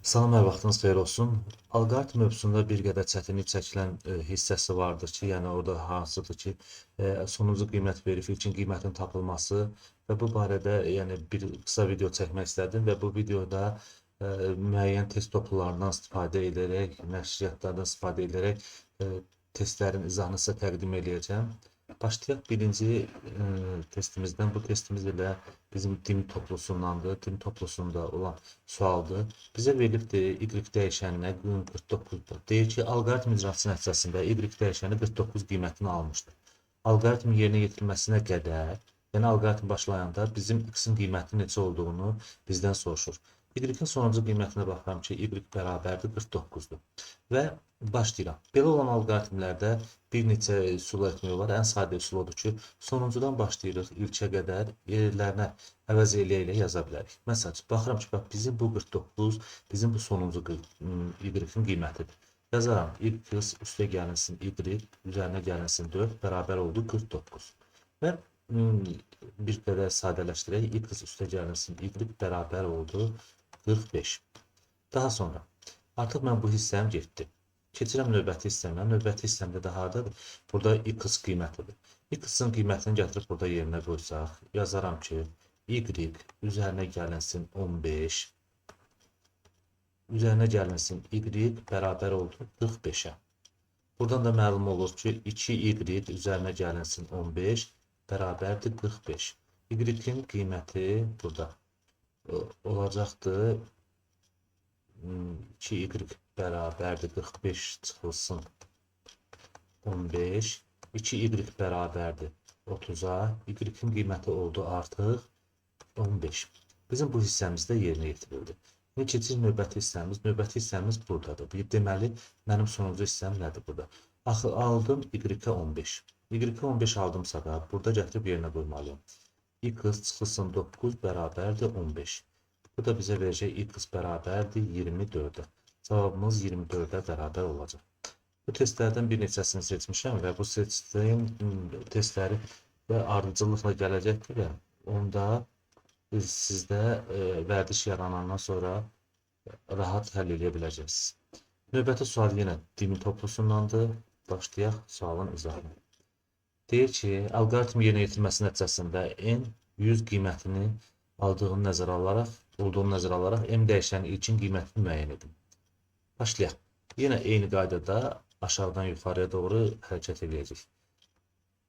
Salam, hər vaxtınız xeyir olsun. Alqoritm mövzusunda bir qədər çətinlik çəkilən hissəsi vardır ki, yəni orada hansıdır ki, sonuncu qiymət verib, ilkin qiymətin tapılması və bu barədə yəni bir qısa video çəkmək istədim və bu videoda müəyyən test toplularından istifadə edərək, nəşriyyatlardan istifadə edərək testlərin izahını sizə təqdim edəcəm. Başlayaq birinci testimizdən. Bu testimiz ilə bizim dim toplusundandır. Dim toplusunda olan sualdır. Bizə verilibdir y dəyişəninə 49-dur. Deyir ki, alqoritm icrası nəticəsində y dəyişəni 49 qiymətini almışdır. Alqoritmin yerinə yetirilməsinə qədər, yəni alqoritm başlayanda bizim x-in qiyməti neçə olduğunu bizdən soruşur. Y-in sonuncu qiymətinə baxıram ki, y bərabərdir 49-dur. Və başlayıram. Belə olan alqoritmlərdə bir neçə üsul etmək olar. Ən sadə üsul odur ki, sonuncudan başlayırıq ilkə qədər yerlərinə əvəz eləyə yaza bilərik. Məsələn, baxıram ki, bax, bizim bu 49, bizim bu sonuncu y-in qiymətidir. Yazaram, x üstə gəlinsin y, üzərinə gəlinsin 4, bərabər oldu 49. Və bir qədər sadələşdirək, x üstə gəlinsin y, bərabər oldu 45. Daha sonra, artıq mən bu hissəm getdi. Keçirəm növbəti hissəmə. Növbəti hissəmdə də haradadır? Burada x qiymətidir. X-in qiymətini gətirib burada yerinə qoysaq, yazaram ki, y üzərinə gəlinsin 15, üzərinə gəlinsin y bərabər oldu 45-ə. Buradan da məlum olur ki, 2y üzərinə gəlinsin 15 bərabərdir 45. Y-in qiyməti burada olacaqdır. 2y bərabərdir 45 çıxılsın 15. 2y bərabərdir 30-a. Y-in qiyməti oldu artıq 15. Bizim bu hissəmizdə yerinə yetirildi. İndi keçir növbəti hissəmiz. Növbəti hissəmiz buradadır. Deməli, mənim sonuncu hissəm nədir burada? Axı, aldım y-ə 15. Y-ə 15 aldımsa da, burada gətirib yerinə qoymalıyım. X çıxılsın 9 bərabərdir 15. Bu da bizə verəcək x bərabərdir 24-ə. Cavabımız 24-ə bərabər olacaq. Bu testlərdən bir neçəsini seçmişəm və bu seçdiyim testləri və ardıcıllıqla gələcəkdir və onda sizdə vərdiş yaranandan sonra rahat həll edə biləcəksiniz. Növbəti sual yenə dimin toplusundandır. Başlayaq sualın izahına. Deyir ki, alqoritm yerinə yetirməsi nəticəsində n 100 qiymətini olduğunu nəzərə alaraq m dəyişənin ilkin qiymətini müəyyən edin. Başlayaq. Yenə eyni qaydada aşağıdan yuxarıya doğru hərəkət edəcəyik.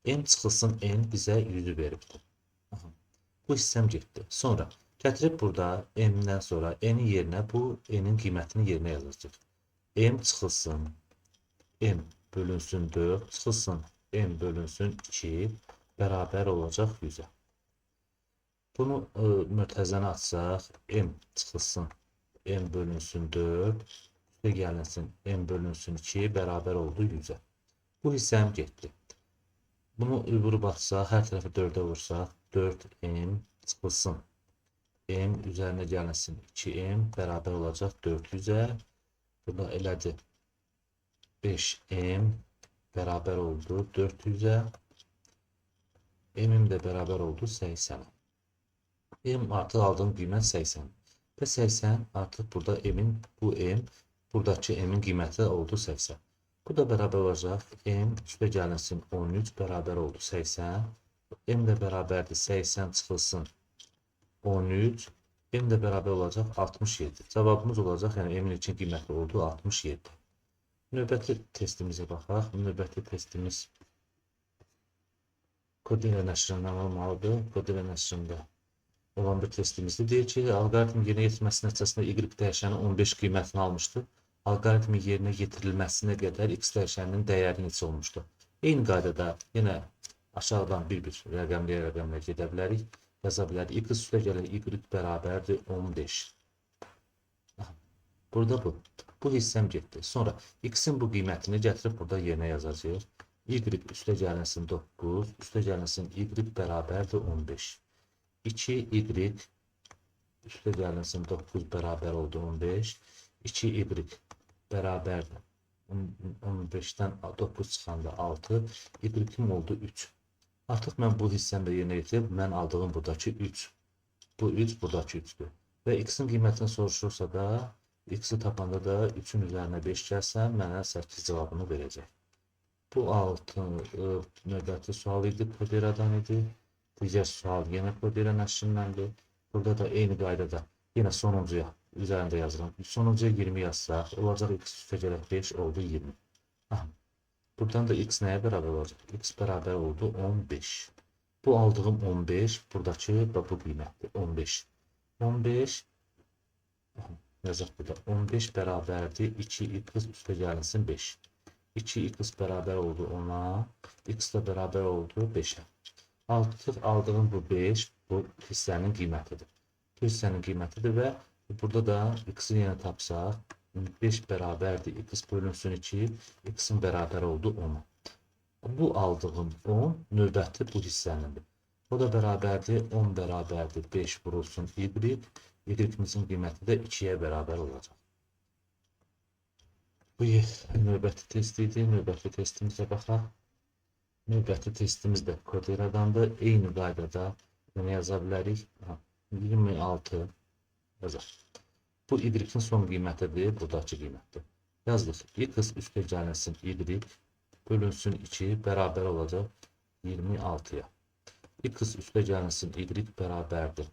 M çıxılsın n bizə 100-ü veribdir. Bu hissəm getdi. Sonra gətirib burada m-dən sonra n-in yerinə bu n-in qiymətini yerinə yazacaq. M çıxılsın m bölünsün 4 çıxılsın m bölünsün 2 bərabər olacaq 100-ə. Bunu mötərizəni açsaq, m çıxılsın m bölünsün 4, üstə gəlinsin m bölünsün 2 bərabər oldu 100-ə. Bu hissəm getdi. Bunu vurub açsaq, hər tərəfi 4-ə vursaq, 4m çıxılsın m üzərinə gəlinsin 2m bərabər olacaq 400-ə. Burada elədi 5m bərabər oldu 400-ə. M-im də bərabər oldu 80-ə. M artıq aldığım qiymət 80. Və 80 artıq burada bu m, buradakı m-in qiyməti oldu 80. Bu da bərabər olacaq. M üstə gəlinsin 13 bərabər oldu 80. M də bərabərdir 80 çıxılsın 13. M də bərabər olacaq 67. Cavabımız olacaq, yəni m-in ilkin qiyməti oldu 67. Növbəti testimizə baxaq. Növbəti testimiz Codillo nəşrindən olmalıdır. Codillo nəşrində olan bir testimizdir. Deyir ki, alqoritm yerinə yetirməsi nəticəsində y dəyişənin 15 qiymətini almışdır. Alqoritmin yerinə yetirilməsinə qədər x dəyişəninin dəyəri neçə olmuşdur? Eyni qaydada yenə aşağıdan bir-bir rəqəmlə gedə bilərik. Yaza bilərik. X üstə gəlir y bərabərdir 15. Burada bu. Bu hissəm getdi. Sonra x-in bu qiymətini gətirib burada yerinə yazacağıq. Y üstə gəlinsin 9, üstə gəlinsin y bərabərdir 15. 2y üstə gəlinsin 9 bərabər oldu 15. 2y bərabərdir. 15-dən 9 çıxanda 6. Y-im oldu 3. Artıq mən bu hissəmdə yerinə yetirib, mən aldığım buradakı 3. Bu 3 buradakı 3-dür. Və x-in qiymətini soruşursa da X-i tapanda da 3-ün üzərinə 5 gəlsən, mənə 8 cavabını verəcək. Bu 6 növbəti sual idi, Koderadan idi. Digər sual yenə Kodera nəşrindəndir. Burada da eyni qaydada yenə sonuncuya üzərində yazıram. Sonuncuya 20 yazsaq, olacaq x üstəgələk 5 oldu 20. Aha. Buradan da x nəyə bərabər olacaq? X bərabər oldu 15. Bu aldığım 15, buradakı bu qiymətdir. 15. 15 yazaq burada. 15 bərabərdir 2x üstəgəlinsin 5. 2x bərabər oldu 10-a, x də bərabər oldu 5-ə. Artıq aldığım bu 5 bu hissənin qiymətidir. Bu hissənin qiymətidir və burada da x-i yenə tapsaq, 5 bərabərdir x bölünsün 2, x-in bərabər oldu 10-a. Bu aldığım 10 növbəti bu hissənindir. O da bərabərdir 10 bərabərdir 5 vurulsun y, y-imizin qiyməti də 2-yə bərabər olacaq. Bu növbəti test idi. Növbəti testimizə baxaq. Növbəti testimiz də Koderadandır. Eyni qaydada yaza bilərik. 26 yazaq. Bu y-in son qiymətidir, buradakı qiymətdir. Yazdıq. X üstəgəlinsin y bölünsün 2 bərabər olacaq 26-ya. X üstəgəlinsin y bərabərdir.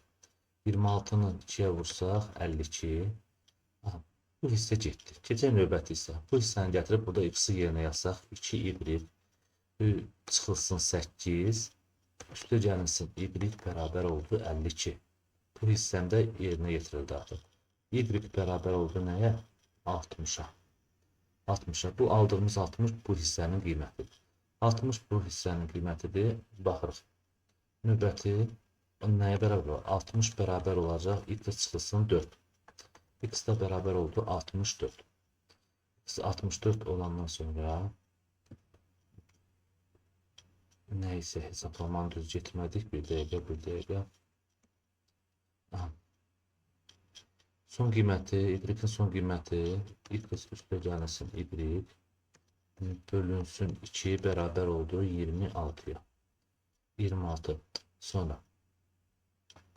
26-nı 2-yə vursaq 52. Bu hissə getdi. Keçək növbəti hissə. Bu hissəni gətirib burada x-i yerinə yazsaq 2y çıxılsın 8. Üstəgəlinsin y bərabər oldu 52. Bu hissəmdə yerinə yetirildi artıq. Y bərabər oldu nəyə? 60-a. 60-a. Bu aldığımız 60 bu hissənin qiymətidir. 60 bu hissənin qiymətidir. Baxırıq. Növbəti nəyə bərabər olacaq? 60 bərabər olacaq. X çıxılsın 4. X də bərabər oldu 64. X 64 olandan sonra neyse hesaplamanı düz getmədik. Bir dəqiqə. Aha. Son qiyməti, y-in son qiyməti x üstəgəlinsin y bölünsün 2 bərabər oldu 26-ya. 26. Sonra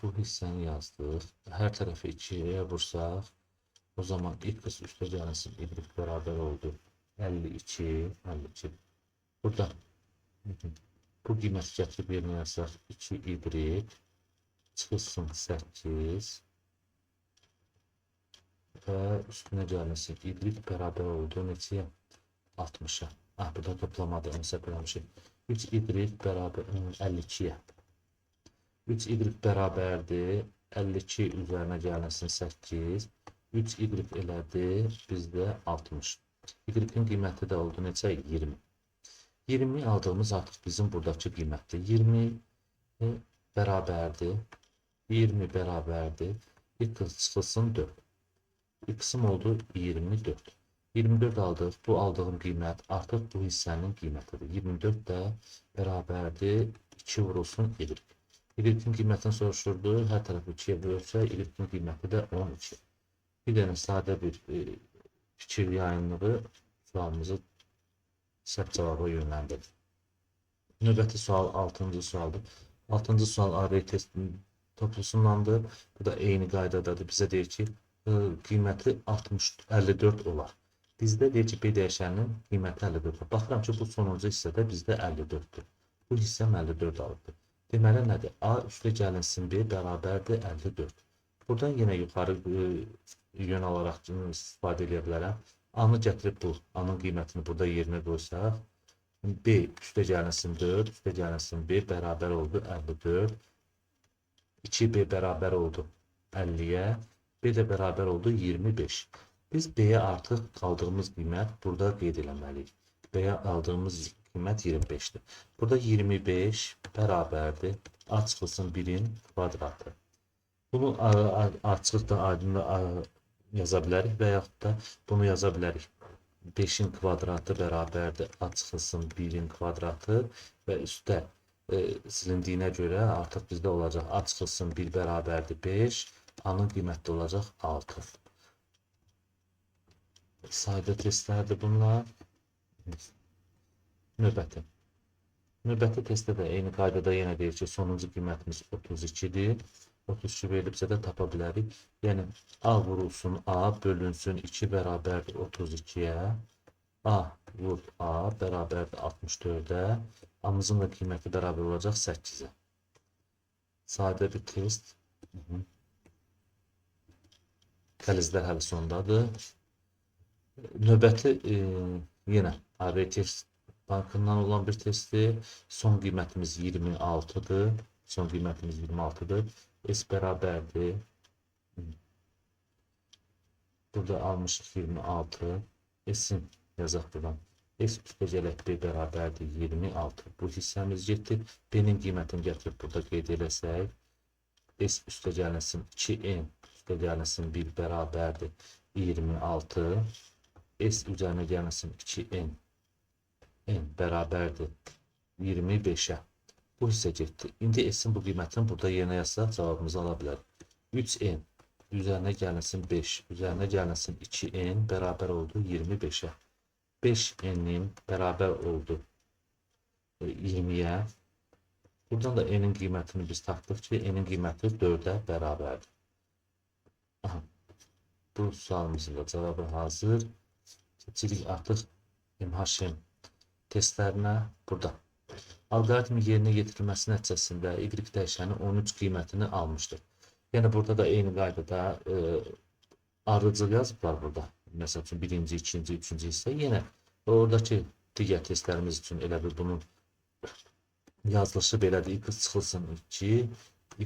bu hissəni yazdıq. Hər tərəfi 2-yə vursaq, o zaman x üstəgəlinsin y bərabər oldu 52. Burada bu qiyməti gətirib yerinə yazsaq 2y çıxılsın 8 və üstünə gəlinsin y bərabər oldu neçəyə? 60-a. Burada toplamadı, onu səpələmişik. 3y bərabər 52-yə. 3y bərabərdir 52 üzərinə gəlinsin 8. 3y elədi bizdə 60. Y-in qiyməti də oldu neçə? 20. 20 aldığımız artıq bizim buradakı qiymətdir. 20 bərabərdir. 20 bərabərdir. X çıxılsın 4. X-im oldu 24. 24 aldıq. Bu aldığım qiymət artıq bu hissənin qiymətidir. 24 də bərabərdir. 2 vurulsun y. Y-in qiymətini soruşurdu. Hər tərəfi 2-yə bölsə, y-in qiyməti də 12. Bir dənə sadə bir fikir yayınlığı sualımızı səhv cavaba yönləndirdi. Növbəti sual 6-cı sualdır. 6-cı sual AR test toplusundandır. Bu da eyni qaydadadır. Bizə deyir ki, qiyməti 54 olar. Bizdə deyir ki, B dəyişəninin qiyməti 54. Baxıram ki, bu sonuncu hissədə bizdə 54-dür. Bu hissəm 54 alıbdır. Deməli nədir? A üstə gəlinsin B bərabərdir 54. Buradan yenə yuxarı yön alaraq istifadə edə bilərəm. A-nı gətirib bu, A-nın qiymətini burada yerinə qoysaq, B üstə gəlinsin 4, üstə gəlinsin B bərabər oldu 54. 2B bərabər oldu 50-yə, B də bərabər oldu 25. Biz B-yə artıq qaldığımız qiymət burada qeyd eləməliyik. B-yə aldığımız qiymət 25-dir. Burada 25 bərabərdir. A çıxılsın 1-in kvadratı. Bunu açıqda aydınla yaza bilərik və yaxud da bunu yaza bilərik. 5-in kvadratı bərabərdir A çıxılsın 1-in kvadratı və üstə silindiyinə görə artıq bizdə olacaq A çıxılsın 1 bərabərdir 5, A-nın qiyməti olacaq 6. Sayda testlərdir bunlar. Növbəti. Növbəti testdə də eyni qaydada yenə deyir ki, sonuncu qiymətimiz 32-dir. 32 verilibsə də tapa bilərik. Yəni A vurulsun A bölünsün 2 bərabərdir 32-yə. A vur A bərabərdir 64-ə. A-mızın da qiyməti bərabər olacaq 8-ə. Sadə bir test. Kəlizlər hələ sondadır. Növbəti yenə AB test bankından olan bir testdir. Son qiymətimiz 26-dır. Son qiymətimiz 26-dır. S bərabərdir. Burada almışıq 26. S-in yazaq buradan. S üstəgələk B bərabərdir 26. Bu hissəmiz getdi. B-nin qiymətini gətirib burada qeyd eləsək. S üstəgəlsin 2N üstəgəlsin 1 bərabərdir 26. S üzərinə gəlsin 2N N bərabərdir 25-ə. Bu hissə getdi. İndi S-in bu qiymətini burada yerinə yazsaq cavabımızı ala bilərik. 3N üzərinə gəlsin 5, üzərinə gəlsin 2N bərabər oldu 25-ə. 5N-in bərabər oldu 20-yə. Buradan da N-in qiymətini biz tapdıq ki, N-in qiyməti 4-ə bərabərdir. Aha. Bu sualımızın da cavabı hazır. Keçirik artıq MHM testlərinə burada. Alqoritmin yerinə yetirilməsi nəticəsində Y dəyişəni 13 qiymətini almışdır. Yəni burada da eyni qaydada ardıcıl yazıblar burada. Məsəl üçün birinci, ikinci, üçüncü hissə. Yenə oradakı digər testlərimiz üçün elə bir bunun yazılışı belədir. X çıxılsın 2,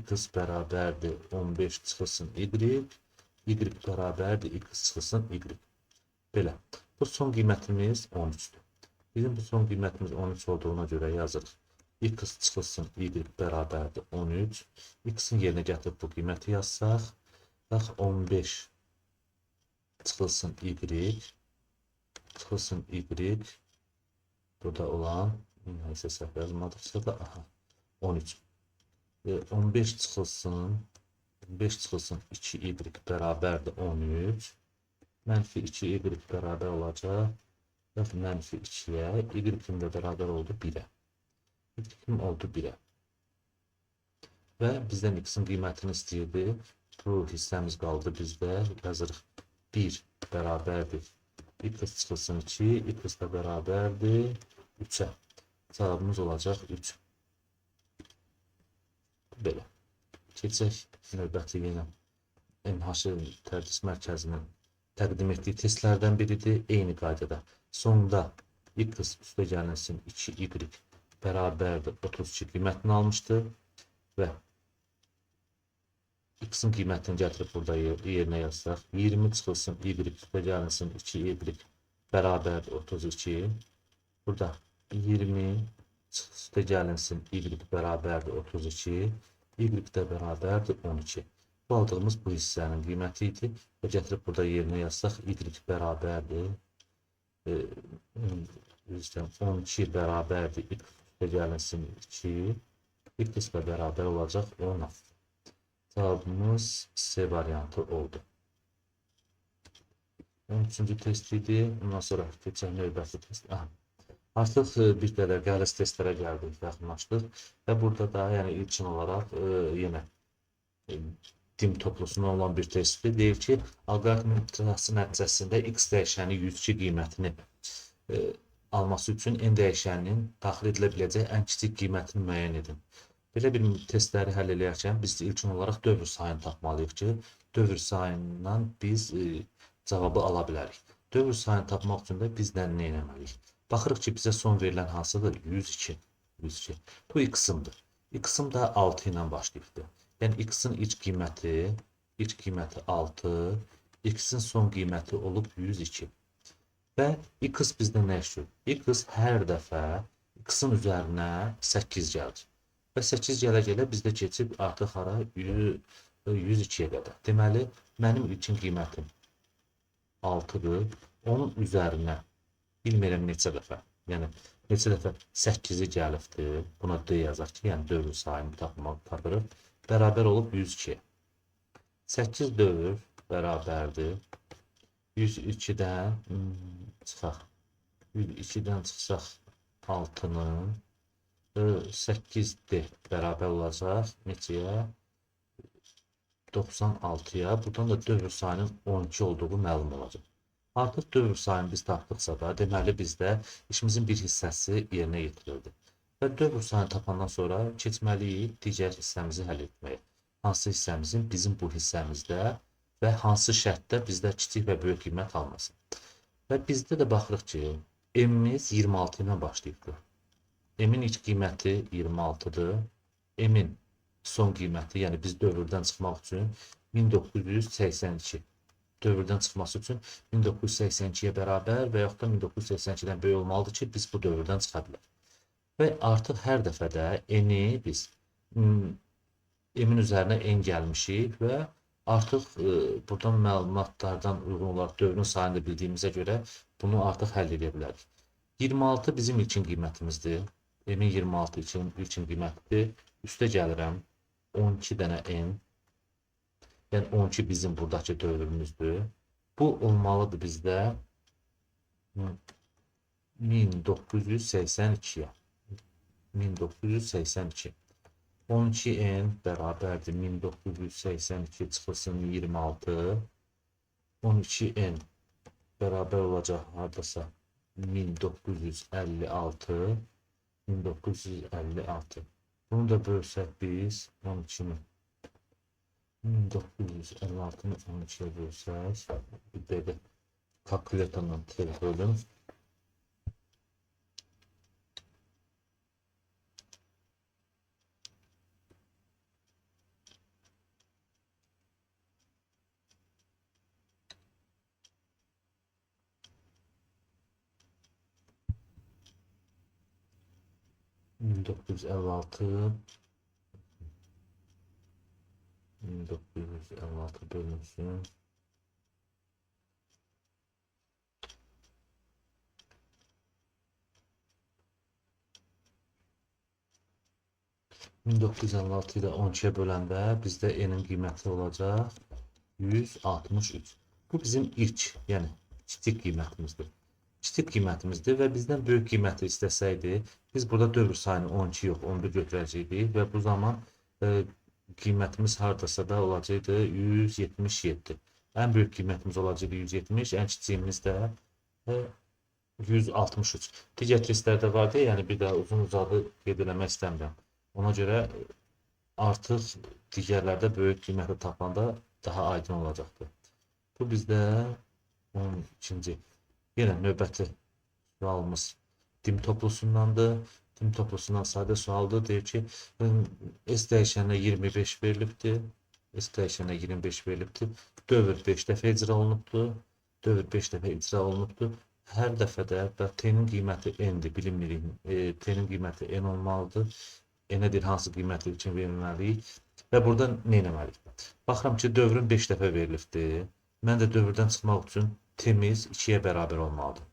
X bərabərdir 15 çıxılsın Y, Y bərabərdir X çıxılsın Y. Belə. Bu son qiymətimiz 13-dür. Bizim bu son qiymətimiz 13 olduğuna görə yazırıq. X çıxılsın Y bərabərdir 13. X-in yerinə gətirib bu qiyməti yazsaq. 15 çıxılsın Y. Çıxılsın Y. Burada olan neysə səhv yazmadıqsa da 13. 15 çıxılsın 2Y bərabərdir 13. Mənfi 2Y bərabər olacaq. Mənfi 2-yə, Y-in də bərabər oldu 1-ə. Y oldu 1-ə. Və bizdən X-in qiymətini istəyirdi. Bu hissəmiz qaldı bizdə. Yazırıq 1 bərabərdir. X çıxılsın 2, X də bərabərdir 3-ə. Cavabımız olacaq 3. Belə. Keçək növbəti yenə MHM tədris mərkəzinin təqdim etdiyi testlərdən biridir. Eyni qaydada. Sonda X üstəgəlsin 2Y bərabərdir 32 qiymətini almışdır və X-in qiymətini gətirib burada yerinə yazsaq 20 çıxılsın Y üstəgəlsin 2Y bərabərdir 32. Burada 20 üstəgəlsin Y bərabərdir 32. Y də bərabərdir 12. Bu aldığımız bu hissənin qiyməti idi və gətirib burada yerinə yazsaq Y bərabərdir 12 bərabərdir X üstəgəlsin 2, X də bərabər olacaq 16. Cavabımız C variantı oldu. 13-cü test idi. Ondan sonra keçək növbəti test. Artıq bir qədər qəliz testlərə gəldik, yaxınlaşdıq və burada da yəni ilkin olaraq yenə dim toplusuna olan bir testdir. Deyir ki, alqoritmin icrası nəticəsində X dəyişəni 102 qiymətini alması üçün N dəyişəninin daxil edilə biləcək ən kiçik qiymətini müəyyən edin. Belə bir testləri həll edərkən biz ilkin olaraq dövr sayını tapmalıyıq ki, dövr sayından biz cavabı ala bilərik. Dövr sayını tapmaq üçün də biz nə etməliyik? Baxırıq ki, bizə son verilən hansıdır? 102. Bu X-imdir. X-im da 6 ilə başlayıbdır. Yəni X-in ilk qiyməti 6, X-in son qiyməti olub 102. Və X bizdə nə işləyir? X hər dəfə X-in üzərinə 8 gəlir. Və 8 gələ-gələ bizdə keçib artıq hara 102-yə qədər. Deməli, mənim ilkin qiymətim 6-dır. Onun üzərinə bilmirəm neçə dəfə. Yəni neçə dəfə 8-i gəlibdir. Buna D yazaq ki, yəni dövr sayını tapırıq. Bərabər olub 102. 8 dövr bərabərdir. 102-dən çıxaq. 102-dən çıxsaq 6-nın 8D bərabər olacaq. Neçəyə? 96'ya, buradan da dövr sayının 12 olduğu məlum olacaq. Artıq dövr sayını biz tapdıqsa da, deməli bizdə işimizin bir hissəsi yerinə yetirildi. Və dövr sayını tapandan sonra keçməliyik digər hissəmizi həll etməyə. Hansı hissəmizin bizim bu hissəmizdə və hansı şərtdə bizdə kiçik və böyük qiymət almasın. Və bizdə də baxırıq ki, M-imiz 26 ilə başlayıbdır. M-in ilk qiyməti 26-dır. M-in son qiyməti, yəni biz dövrdən çıxmaq üçün 1982. Dövrdən çıxması üçün 1982-yə bərabər və yaxud da 1982-dən böyük olmalıdır ki, biz bu dövrdən çıxa bilərik. Və artıq hər dəfədə n-i biz m-in üzərinə n gəlmişik və artıq buradan məlumatlardan uyğun olaraq dövrün sayını da bildiyimizə görə bunu artıq həll edə bilərik. 26 bizim ilkin qiymətimizdir. M-in 26 için ilkin qiymətidir. Üstə gəlirəm 12 dənə n. Yəni 12 bizim buradakı dövrümüzdür. Bu olmalıdır bizdə 1982'ye. 1982. 12n bərabərdir 1982 çıxılsın 26. 12n bərabər olacaq hardasa 1956. 1956. Bunu da bölsək biz 12'ni. 1956'nı 12'ye bölsək. Bir dəqiqə kalkülatorla tez bölüm. Bin dokuz yüz elli altı 1956 bölünsün. Bin dokuz yüz elli altı ile 12'ye böləndə bizdə n-in qiyməti olacaq 163. Bu bizim ilk, yəni kiçik qiymətimizdir. Kiçik qiymətimizdir və bizdən böyük qiyməti istəsəydi, biz burada dövr sayını 12 yox, 11 götürəcəkdik və bu zaman qiymətimiz hardasa da olacaqdı 177. Ən böyük qiymətimiz olacaqdı 170, ən kiçiyimiz də 163. Digər testlərdə var deyə, yəni bir də uzun uzadı qeyd eləmək istəmirəm. Ona görə artıq digərlərdə böyük qiyməti tapanda daha aydın olacaqdır. Bu bizdə 12-ci. Yenə növbəti sualımız dim toplusundandır. Dim toplusundan sadə sualdır. Deyir ki, S dəyişəninə 25 verilibdir. S dəyişəninə 25 verilibdir. Dövr 5 dəfə icra olunubdur. Dövr 5 dəfə icra olunubdur. Hər dəfədə T-nin qiyməti n-dir, bilinmirik. T-nin qiyməti n olmalıdır. N-ə deyir, hansı qiyməti üçün verilməliyik. Və burada nə etməliyik? Baxıram ki, dövrün 5 dəfə verilibdir. Mən də dövrdən çıxmaq üçün T-miz 2'ye bərabər olmalıdır.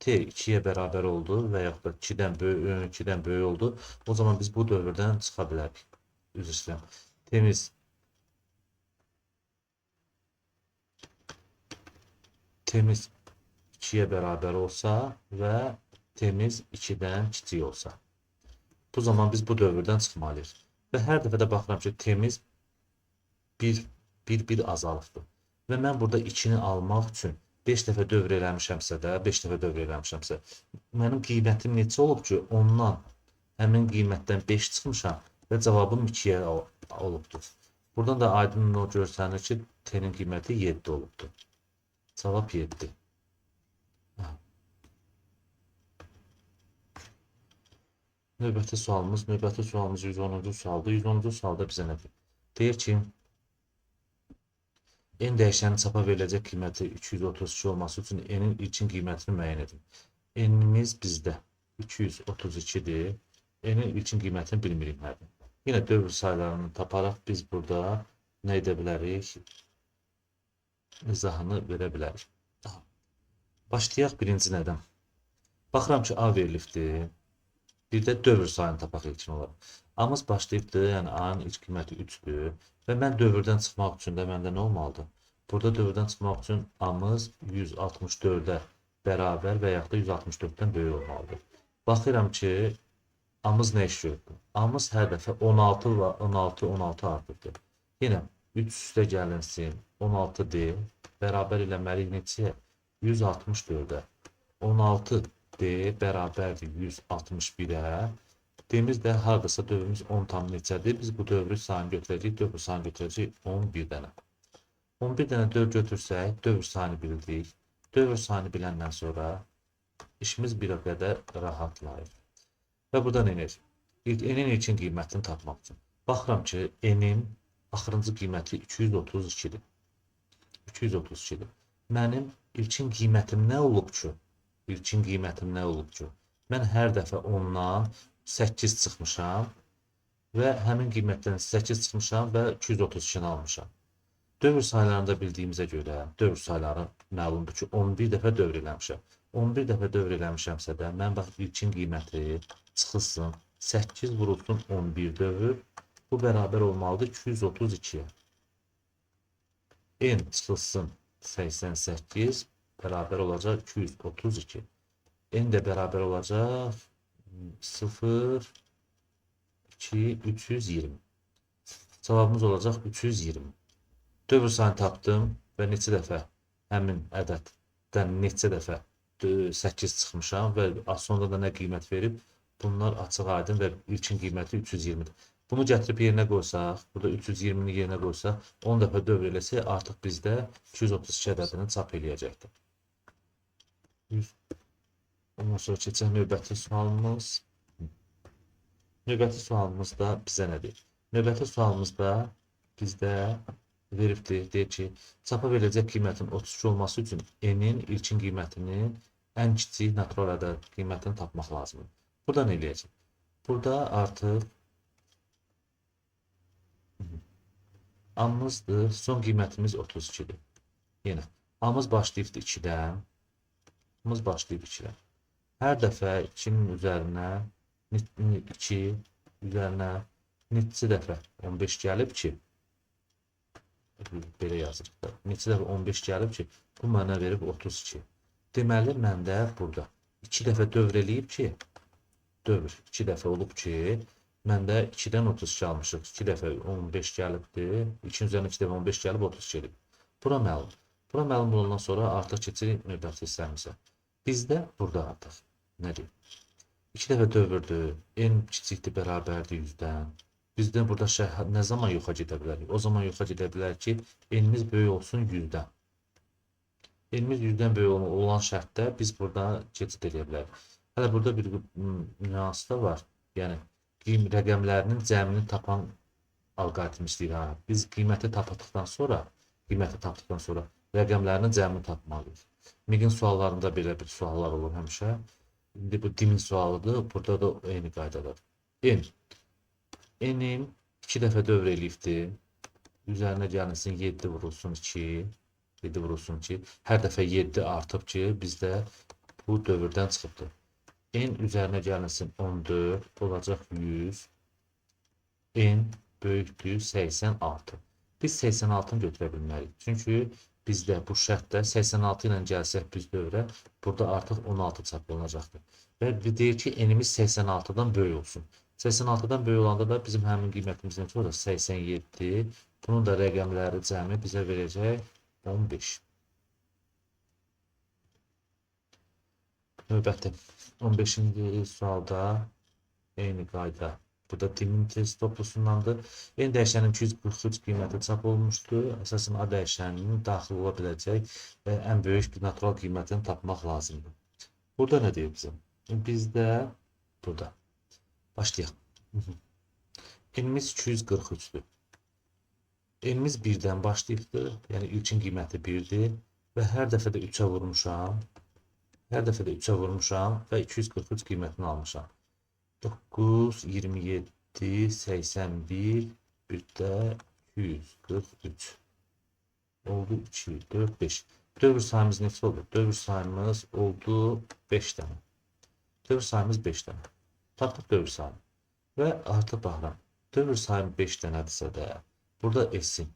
T 2'ye bərabər oldu və yaxud da 2'dən böyük oldu. O zaman biz bu dövrdən çıxa bilərik. Üzr istəyirəm. T'miz 2'ye bərabər olsa və T'miz 2'dən kiçik olsa. Bu zaman biz bu dövrdən çıxmalıyıq. Və hər dəfə də baxıram ki, T'miz bir azalıbdır. Və mən burada 2'ni almaq üçün 5 dəfə dövr eləmişəmsə də, 5 dəfə dövr eləmişəmsə, mənim qiymətim neçə olub ki, ondan həmin qiymətdən 5 çıxmışam və cavabım 2'yə olubdur. Buradan da aydın o görsənir ki, T'nin qiyməti 7 olubdur. Cavab 7. Növbəti sualımız 110-cu sualdır. 110-cu sualda bizə nə deyir? Deyir ki, n dəyişənin çapa veriləcək qiyməti 232 olması üçün n-in ilkin qiymətini müəyyən edin. N-imiz bizdə 232'dir. N-in ilkin qiymətini bilmirik nədir. Yenə dövr saylarını taparaq biz burada nə edə bilərik? İzahını verə bilərik. Başlayaq birinci nədən? Baxıram ki, A verilibdir. Bir də dövr sayını tapaq ilkin olaraq. A-mız başlayıbdır, yəni A-nın ilk qiyməti 3'dür. Və mən dövrdən çıxmaq üçün də məndə nə olmalıdır? Burada dövrdən çıxmaq üçün A-mız 164'ə bərabər və yaxud da 164'dən böyük olmalıdır. Baxıram ki, A-mız nə iş görür? A-mız hər dəfə 16 və 16 artıbdır. Yenə 3 üstə gəlinsin 16D bərabər eləməliyik neçəyə? 164-ə. 16D bərabərdir 161-ə. Demiz də hardasa dövrümüz 10 tam neçədir? Biz bu dövrü sayını götürəcəyik, dövr sayını götürəcəyik 11 dənə. 11 dənə dövr götürsək, dövr sayını bildik. Dövr sayını biləndən sonra işimiz bir o qədər rahatlayır. Və buradan enir. Enin ilkin qiymətini tapmaq üçün. Baxıram ki, enin axırıncı qiyməti 232-dir. 232-dir. Mənim ilkin qiymətim nə olub ki? İlkin qiymətim nə olub ki? Mən hər dəfə ondan 8 çıxmışam və həmin qiymətdən 8 çıxmışam və 232-ni almışam. Dövr saylarında bildiyimizə görə, dövr sayları məlumdur ki, 11 dəfə dövr eləmişəm. 11 dəfə dövr eləmişəmsə də, mən bax, ilkin qiyməti çıxılsın, 8 vurulsun 11 dövr, bu bərabər olmalıdır 232-yə. N çıxılsın 88, bərabər olacaq 232. N də bərabər olacaq 0, 2, 320. Cavabımız olacaq 320. Dövr sayını tapdım və neçə dəfə həmin ədəddən neçə dəfə 8 çıxmışam və sonda da nə qiymət verib, bunlar açıq aydın və ilkin qiyməti 320-dir. Bunu gətirib yerinə qoysaq, burada 320-ni yerinə qoysaq, 10 dəfə dövr eləsək, artıq bizdə 232 ədədini çap eləyəcəkdir. Ondan sonra keçək növbəti sualımız. Növbəti sualımızda bizə nə deyir? Növbəti sualımızda bizdə veribdir, deyir ki, çapa veriləcək qiymətin 32 olması üçün N-in ilkin qiymətinin ən kiçik natural ədəd qiymətini tapmaq lazımdır. Burada nə eləyəcək? Burada artıq A-mızdır, son qiymətimiz 32-dir. Yenə, A-mız başlayıbdır 2-dən, A-mız başlayıb 2-dən. Hər dəfə 2-nin üzərinə 2 üzərinə neçə dəfə 15 gəlib ki, belə yazırıq da, neçə dəfə 15 gəlib ki, bu mənə verib 32. Deməli, məndə burada 2 dəfə dövr eləyib ki, dövr 2 dəfə olub ki, məndə 2-dən 32 almışıq. 2 dəfə 15 gəlibdir, 2-nin üzərinə 2 dəfə 15 gəlib 32 elib. Bura məlum. Bura məlum olandan sonra artıq keçirik növbəti hissəmizə. Bizdə burada artıq nədir? 2 dəfə dövrdür, n kiçikdir, bərabərdir 100-dən. Bizdən burada nə zaman yoxa gedə bilərik? O zaman yoxa gedə bilər ki, n-imiz böyük olsun 100-dən. N-imiz 100-dən böyük olan şərtdə biz burada keçid edə bilərik. Hələ burada bir nüans da var. Yəni, rəqəmlərinin cəmini tapan alqoritm istəyir. Biz qiyməti tapdıqdan sonra rəqəmlərinin cəmini tapmalıyıq. MİQ-in suallarında belə bir suallar olur həmişə. İndi bu dimin sualıdır. Burada da eyni qaydadadır. N. N-in 2 dəfə dövr eləyibdir. Üzərinə gəlinsin 7 vurulsun 2. 7 vurulsun 2. Hər dəfə 7 artıb ki, bizdə bu dövrdən çıxıbdır. N üzərinə gəlinsin 14, olacaq 100. N böyükdür 86. Biz 86-nı götürə bilməliyik. Çünki bizdə bu şərtdə 86 ilə gəlsək biz dövrə, burada artıq 16 çap olunacaqdır. Və deyir ki, N-imiz 86-dan böyük olsun. 86-dan böyük olanda da bizim həmin qiymətimiz necə olacaq? 87. Bunun da rəqəmləri cəmi bizə verəcək 15. Növbəti 15-ci sualda eyni qayda. Burada dimin test toplusundandır. N dəyişənin 243 qiyməti çap olmuşdur. Əsasən A dəyişəninin daxil ola biləcək ən böyük natural qiymətini tapmaq lazımdır. Burada nə deyir bizə? Bizdə burada. Başlayaq. N-imiz 243-dür. N-imiz 1-dən başlayıbdır. Yəni ilkin qiyməti 1-dir. Və hər dəfə də 3-ə vurmuşam. Hər dəfə də 3-ə vurmuşam və 243 qiymətini almışam. 9, 27, 81, bir də 243. Oldu 2, 4, 5. Dövr sayımız neçə oldu? Dövr sayımız oldu 5 dənə. Dövr sayımız 5 dənə. Tapdıq dövr sayını. Və artıq baxıram. Dövr sayım 5 dənədirsə də, burada S-in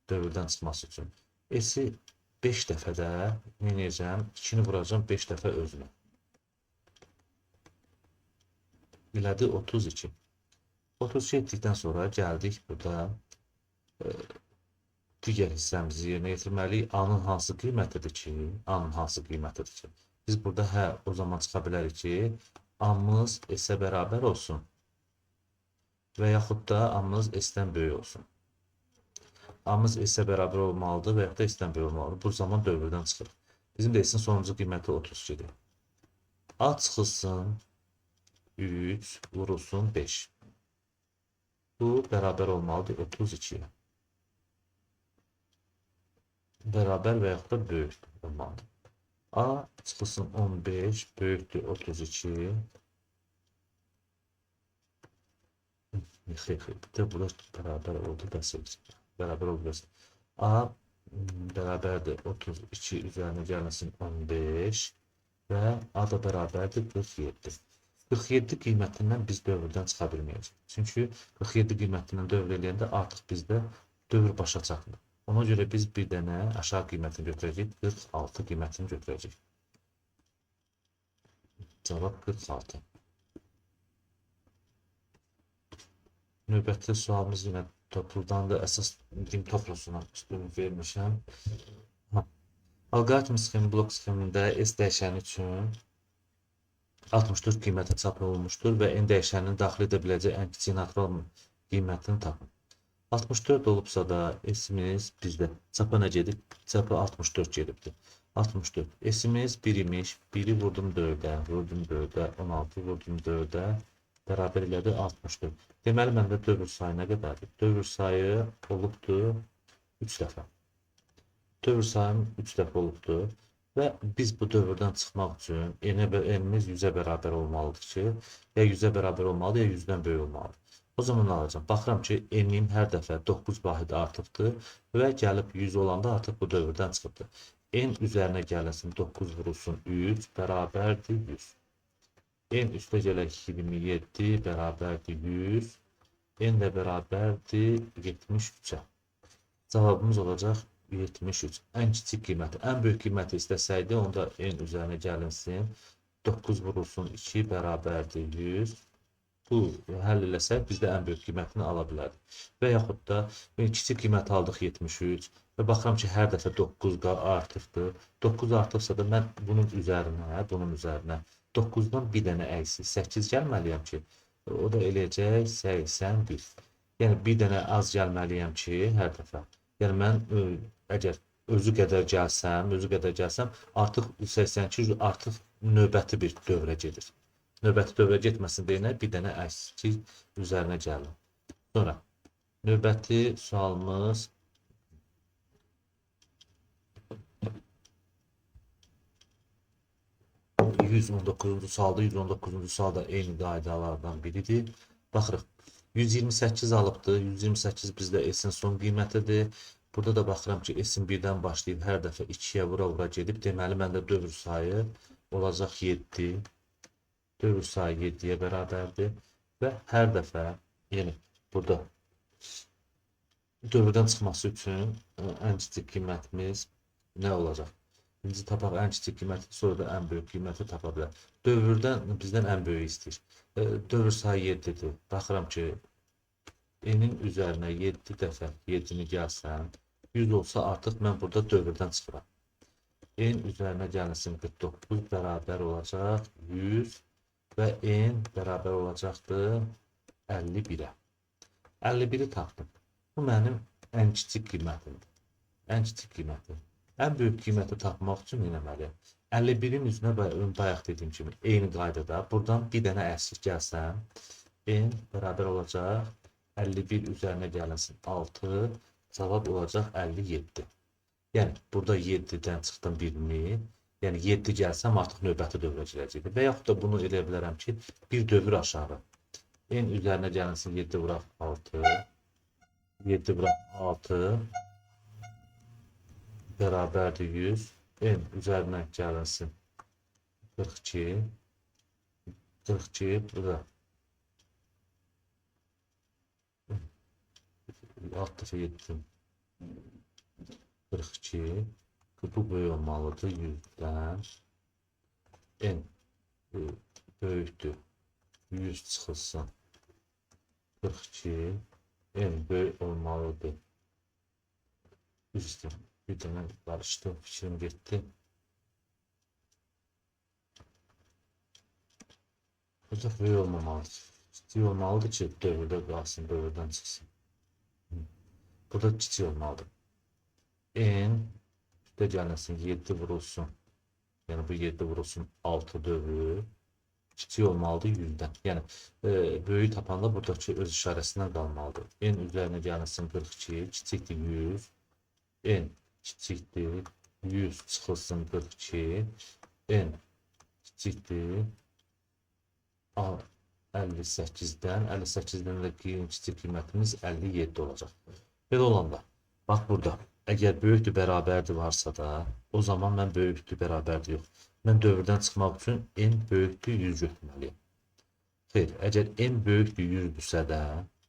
dövrdən çıxması üçün S-i 5 dəfə də nə edəcəm? 2-ni vuracam 5 dəfə özünə. Elədi 32. 32 etdikdən sonra gəldik burada digər hissəmizi yerinə yetirməliyik. A-nın hansı qiymətidir ki? A-nın hansı qiymətidir ki? Biz burada hə, o zaman çıxa bilərik ki, A-mız S-ə bərabər olsun və yaxud da A-mız S-dən böyük olsun. A-mız S-ə bərabər olmalıdır və yaxud da S-dən böyük olmalıdır. Bu zaman dövrdən çıxır. Bizim də S-in sonuncu qiyməti 32-dir. A çıxılsın 3, vurulsun 5. Bu bərabər olmalıdır 32-yə. Bərabər və yaxud da böyük olmalıdır. A çıxılsın 15, böyükdür 32. Xeyr, bir də burada bərabər oldu, bəs edir. Bərabər oldu, bəs. A bərabərdir 32 üzərinə gəlməsin 15 və A da bərabərdir 47. 47 qiymətindən biz dövrdən çıxa bilməyəcək. Çünki 47 qiymətindən dövr eləyəndə artıq bizdə dövr başa çatmır. Ona görə biz bir dənə aşağı qiymətini götürəcəyik, 46 qiymətini götürəcəyik. Cavab 46. Növbəti sualımız yenə topludandır. Əsas toplosuna üstünlük vermişəm. Alqoritm sxemi, blok sxemində S dəyişəni üçün 64 qiymətə çap olunmuşdur və N dəyişəninin daxil edə biləcək ən kiçik natural qiymətini tapın. 64 olubsa da S-imiz bizdə çapa nə gedib? Çapa 64 gedibdir. 64. S-imiz 1 imiş. 1-i vurdum 4-ə, vurdum 4-ə, 16 vurdum 4-ə, bərabər elədi 64. Deməli, məndə dövr sayı nə qədərdir? Dövr sayı olubdur 3 dəfə. Dövr sayım 3 dəfə olubdur. Və biz bu dövrdən çıxmaq üçün N-imiz 100-ə bərabər olmalıdır ki, ya 100-ə bərabər olmalıdır, ya 100-dən böyük olmalıdır. O zaman nə alacağım? Baxıram ki, N-im hər dəfə 9 vahidi artıbdır və gəlib 100 olanda artıq bu dövrdən çıxıbdır. N üzərinə gəlsin 9 vurulsun 3 bərabərdir 100. N üstə gələk 27 bərabərdir 100. N də bərabərdir 73-ə. Cavabımız olacaq 73. Ən kiçik qiyməti, ən böyük qiyməti istəsəydi, onda N üzərinə gəlinsin. 9 vurulsun 2 bərabərdir 100. Bu həll eləsək, biz də ən böyük qiymətini ala bilərik. Və yaxud da kiçik qiyməti aldıq 73 və baxıram ki, hər dəfə 9 artıqdır. 9 artıqsa da mən bunun üzərinə 9-dan bir dənə əksi 8 gəlməliyəm ki, o da eləyəcək 81. Yəni bir dənə az gəlməliyəm ki, hər dəfə. Yəni mən əgər özü qədər gəlsəm, artıq 82 artıq növbəti bir dövrə gedir. Növbəti dövrə getməsin deyinə bir dənə əksi üzərinə gəlir. Sonra növbəti sualımız 119-cu sualda. 119-cu sualda eyni qaydalardan biridir. Baxırıq. 128 alıbdır. 128 bizdə S-in son qiymətidir. Burada da baxıram ki, S-in 1-dən başlayıb hər dəfə 2-yə vura-vura gedib. Deməli, məndə dövr sayı olacaq 7. Dövr sayı 7-yə bərabərdir. Və hər dəfə, yəni burada dövrdən çıxması üçün ən kiçik qiymətimiz nə olacaq? Birinci tapaq ən kiçik qiyməti, sonra da ən böyük qiyməti tapa bilər. Dövrdən bizdən ən böyük istəyir. Dövr sayı 7-dir. Baxıram ki, N-in üzərinə 7 dəfə 7-ni gəlsəm, 100 olsa artıq mən burada dövrdən çıxıram. N üzərinə gəlsin 49 bərabər olacaq 100 və N bərabər olacaqdır 51-ə. 51-i tapdım. Bu mənim ən kiçik qiymətimdir. Ən kiçik qiymətim. Ən böyük qiyməti tapmaq üçün eləməliyəm. 51-in üzrə bayaq dediyim kimi eyni qaydada buradan bir dənə əksik gəlsəm, N bərabər olacaq 51 üzərinə gəlinsin 6, cavab olacaq 57. Yəni burada 7-dən çıxdım birini, yəni 7 gəlsəm artıq növbəti dövrə girəcəkdir. Və yaxud da bunu eləyə bilərəm ki, bir dövr aşağı. N üzərinə gəlinsin 7 vuraq 6, 7 vuraq 6 bərabərdir 100. N üzərinə gəlinsin 42. 42 burada 6 dəfə 7 42. Bu böyük olmalıdır 100-dən. N böyükdür 100 çıxılsın 42. N böyük olmalıdır Üstü. Bir dənə qarışdı. Fikrim getdi. Burada böyük olmamalıdır. Kiçik olmalıdır ki, dövrdə qalsın, dövrdən çıxsın. Burada kiçik olmalıdır. N üstə gəlməsin, 7 vurulsun. Yəni bu 7 vurulsun 6 dövr. Kiçik olmalıdır 100-dən. Yəni böyük tapanda buradakı öz işarəsindən qalmalıdır. N üzərinə gəlməsin 42, kiçikdir 100. N kiçikdir 100 çıxılsın 42. N kiçikdir 58-dən. 58-dən də kiçik qiymətimiz 57 olacaq. Belə olanda, bax burada. Əgər böyükdür, bərabərdir varsa da, o zaman mən böyükdür, bərabərdir yox. Mən dövrdən çıxmaq üçün n böyükdür 100 götürməliyim. Xeyr, əgər n böyükdür 100-dürsə də,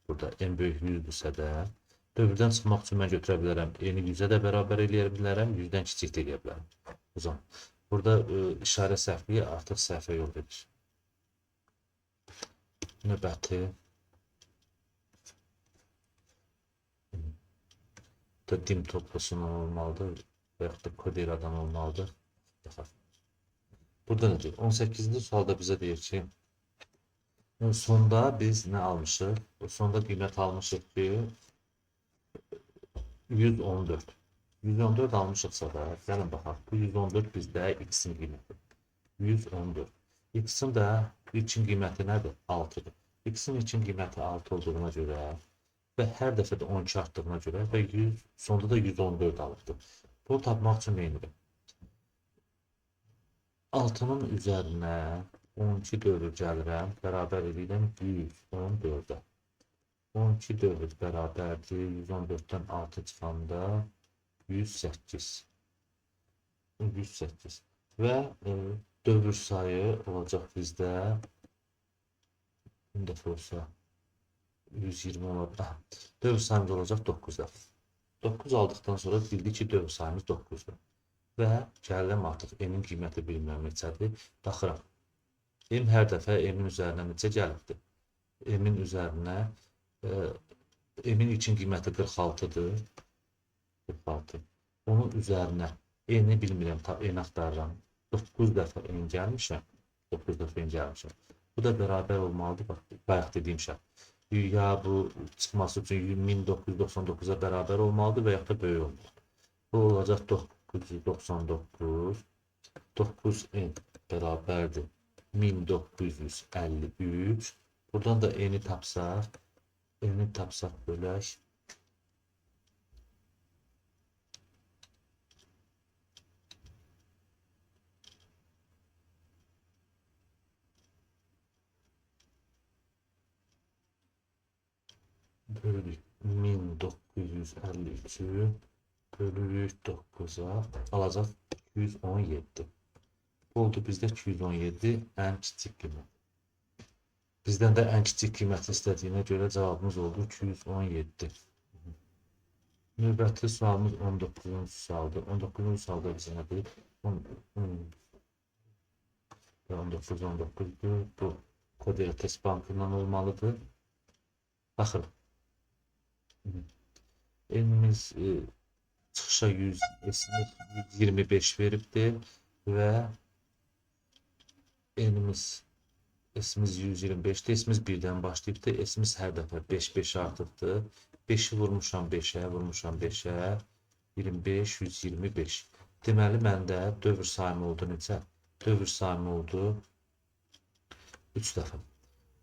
burada n böyük 100-dürsə də, dövrdən çıxmaq üçün mən götürə bilərəm. N-i 100-ə də bərabər eləyə bilərəm, 100-dən kiçik də eləyə bilərəm. O zaman, burada işarə səhvliyi artıq səhvə yol verir. Növbəti. Dim toplusundan olmalıdır və yaxud da koderadan olmalıdır. Burada nə deyir? 18-ci sualda bizə deyir ki, sonda biz nə almışıq? Sonda qiymət almışıq ki, 114. 114 almışıqsa da, gəlin baxaq, bu 114 bizdə x-in qiyməti. 114. X-in də ilkin qiyməti nədir? 6-dır. X-in ilkin qiyməti 6 olduğuna görə və hər dəfə də 12 artdığına görə və sonda da 114 alıbdır. Bunu tapmaq üçün neyinirim? 6-nın üzərinə 12 dövr gəlirəm, bərabər edirəm 114-ə. 12 dövr bərabərdir, 114-dən 6 çıxanda 108. 108. Və dövr sayı olacaq bizdə, bir dəfə olsa, 120 olacaq. Dövr sayımız olacaq 9 dəfə. 9 aldıqdan sonra bildik ki, dövr sayımız 9-dur. Və gəlirəm artıq n-in qiyməti bilmirəm neçədir. Baxıram. M hər dəfə m-in üzərinə neçə gəlibdir? M-in üzərinə m-in ilkin qiyməti 46-dır. 46. Onun üzərinə n-i bilmirəm, n axtarıram. 9 dəfə n gəlmişəm. 9 dəfə n gəlmişəm. Bu da bərabər olmalıdır. Bayaq dediyim şərt. Ya bu çıxması üçün 1999-a bərabər olmalıdır və yaxud da böyük olmalıdır. Bu olacaq 999. 9n bərabərdir 1953. Buradan da n-i tapsaq. N-i tapsaq bölək. Bölük 1953'ü bölürük 9'a alacaq 217. Bu oldu bizdə 217 ən kiçik qiymət. Bizdən də ən kiçik qiyməti istədiyinə görə cavabımız oldu 217. Növbəti sualımız 19-cu sualdır. 19-cu sualda bizə nə deyir? 19-19'dur. Bu Kodera Test Bankından olmalıdır. Baxın. N-imiz çıxışa 125 veribdir və N-imiz S-imiz 125'dir. S-imiz 1-dən başlayıbdır. S-imiz hər dəfə 5-5 artıbdır. 5-i vurmuşam 5-ə, vurmuşam 5-ə. 25, 125. Deməli, məndə dövr sayımı oldu necə? Dövr sayımı oldu 3 dəfə.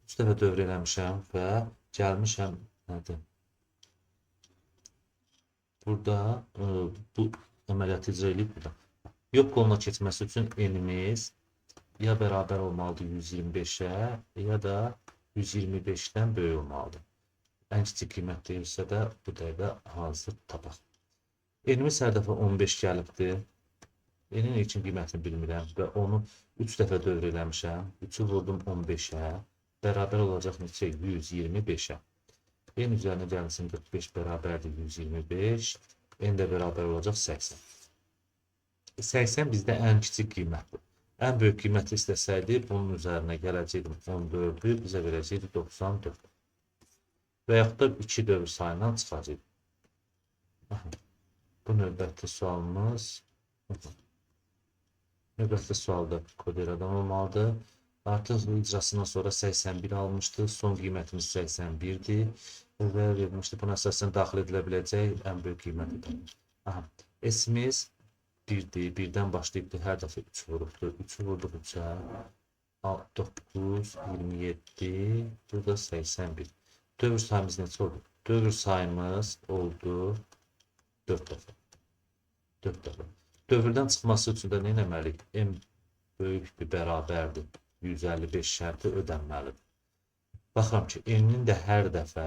3 dəfə dövr eləmişəm və gəlmişəm nədir? Burada bu əməliyyatı icra edib burada. Yox qoluna keçməsi üçün n-imiz ya bərabər olmalıdır 125'ə ya da 125'dən böyük olmalıdır. Ən kiçik qiymət deyilsə də bu dəqiqə hazır tapaq. N-imiz hər dəfə 15 gəlibdir. N-in ilkin qiymətini bilmirəm və onu 3 dəfə dövr eləmişəm. 3'ü vurdum 15'ə. Bərabər olacaq neçə? 125'ə. N üzərinə gəlsin 45 bərabərdir 125. N də bərabər olacaq 80. 80 bizdə ən kiçik qiymətdir. Ən böyük qiyməti istəsəydi, bunun üzərinə gələcəkdim 14'ü, bizə verəcəkdi 94. Və yaxud da 2 dövr sayından çıxacaq. Bu növbəti sualımız. Növbəti sualda kod eradan olmalıdır. Artıq icrasından sonra 81 almışdı. Son qiymətimiz 81-dir. Və vermişdi. Buna əsasən daxil edilə biləcək ən böyük qiymətidir. Aha. S-imiz 1-dir. 1-dən başlayıbdır. Hər dəfə 3 vurubdur. 3-ü vurduq 3-ə. 9, 27, burada 81. Dövr sayımız neçə oldu? Dövr sayımız oldu 4 dəfə. 4 dəfə. Dövrdən çıxması üçün də nə etməliyik? M böyükdür, bərabərdir. 155 şərti ödənməlidir. Baxıram ki, M-nin də hər dəfə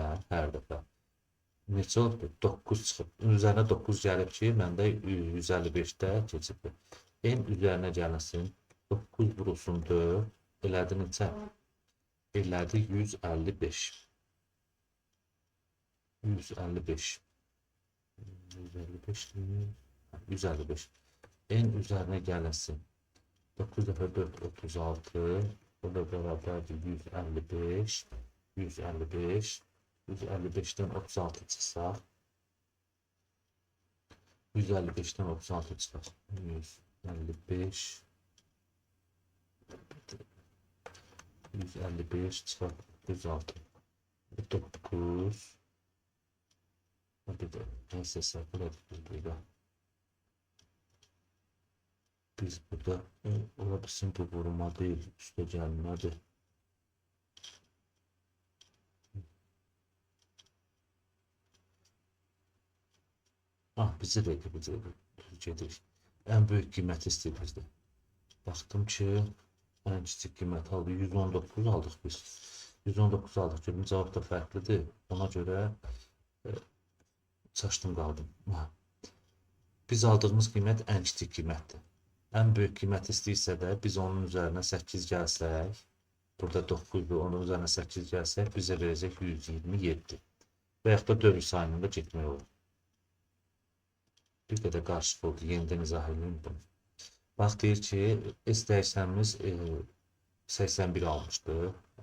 neçə oldu? 9 çıxıb. Üzərinə 9 gəlib ki, məndə 155-də keçibdir. M üzərinə gəlsin. 9 vurulsun 4. Elədi neçə? Elədi 155. 155. 155. En üzerine gelsin. 9 dəfə 4 36. O da bərabərdir 155. 155. 155'ten 36 çıxsaq. 155'ten 36 çıxar. 155. 155 çıxar 36. 9. Bir de neyse sakın biz burada ola bilsin bu vurma değil, üstə gəlmədir. Bizi de Türkiye'de en büyük qiymət istəyir bizdə. Baxdım ki, en kiçik qiymət aldı. 119 aldıq biz. 119 aldıq. Görüm cavab da fərqlidir. Ona görə çaşdım qaldım. Biz aldığımız qiymət ən kiçik qiymətdir. Ən böyük qiymət istəyirsə də biz onun üzərinə 8 gəlsək, burada 9-dur, onun üzərinə 8 gəlsək, bizə verəcək 127. Və yaxud da dövr sayında getmək olur. Bir qədər qarışıq oldu, yenidən izah edeyim bunu. Bax, deyir ki, S dəyişənimiz 81 almışdı.